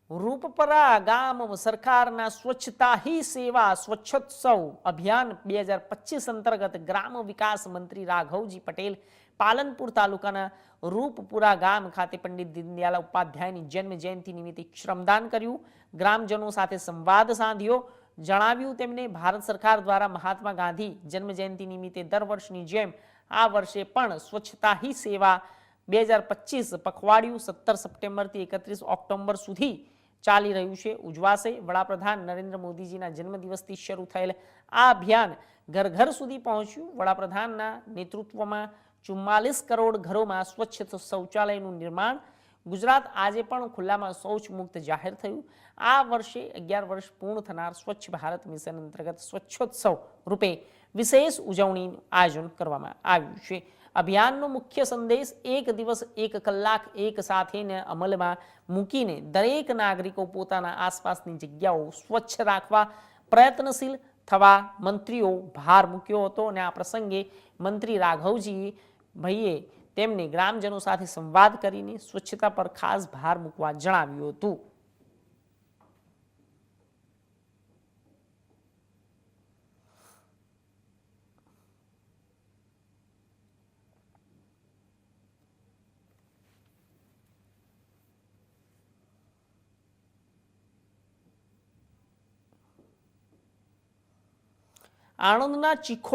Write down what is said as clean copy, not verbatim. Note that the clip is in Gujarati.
રૂપપરા ગામ સરકારના સ્વચ્છતા હી સેવા સ્વચ્છોત્સવ અભિયાન 2025 અંતર્ગત ગ્રામ વિકાસ મંત્રી રાઘવજી પટેલ પાલનપુર તાલુકાના રૂપપુરા ગામ ખાતે પંડિત દીનદયાળ ઉપાધ્યાયની જન્મ જયંતિ નિમિત્તે શ્રમદાન કર્યું, ગ્રામજનો સાથે સંવાદ સાધ્યો. જણાવ્યું તેમને ભારત સરકાર દ્વારા મહાત્મા ગાંધી જન્મ જયંતિ નિમિત્તે દર વર્ષની જેમ આ વર્ષે પણ સ્વચ્છતા હી સેવા 2025 પખવાડિયું 17 સપ્ટેમ્બરથી 31 ઓક્ટોબર સુધી ચાલી રહ્યું છે, ઉજવાશે. વડાપ્રધાન નરેન્દ્ર મોદીજીના જન્મદિવસથી શરૂ થયેલ આ અભિયાન ઘર ઘર સુધી પહોંચ્યું. વડાપ્રધાનના નેતૃત્વમાં 44 કરોડ ઘરોમાં સ્વચ્છ શૌચાલયનું નિર્માણ. ગુજરાત આજે પણ ખુલ્લામાં શૌચ મુક્ત જાહેર થયું. આ વર્ષે 11 વર્ષ પૂર્ણ થનાર સ્વચ્છ ભારત મિશન અંતર્ગત સ્વચ્છોત્સવ રૂપે વિશેષ ઉજવણીનું આયોજન કરવામાં આવ્યું છે. અભિયાનનો મુખ્ય સંદેશ એક દિવસ એક કલાક એક સાથેને અમલમાં મૂકીને દરેક નાગરિકો પોતાના આસપાસની જગ્યાઓ સ્વચ્છ રાખવા પ્રયત્નશીલ થવા મંત્રીઓ ભાર મૂક્યો હતો. અને આ પ્રસંગે મંત્રી રાઘવજી ભાઈએ તેમને ગ્રામજનો સાથે સંવાદ કરીને સ્વચ્છતા પર ખાસ ભાર મૂકવા જણાવ્યું હતું. આણંદના ચીખો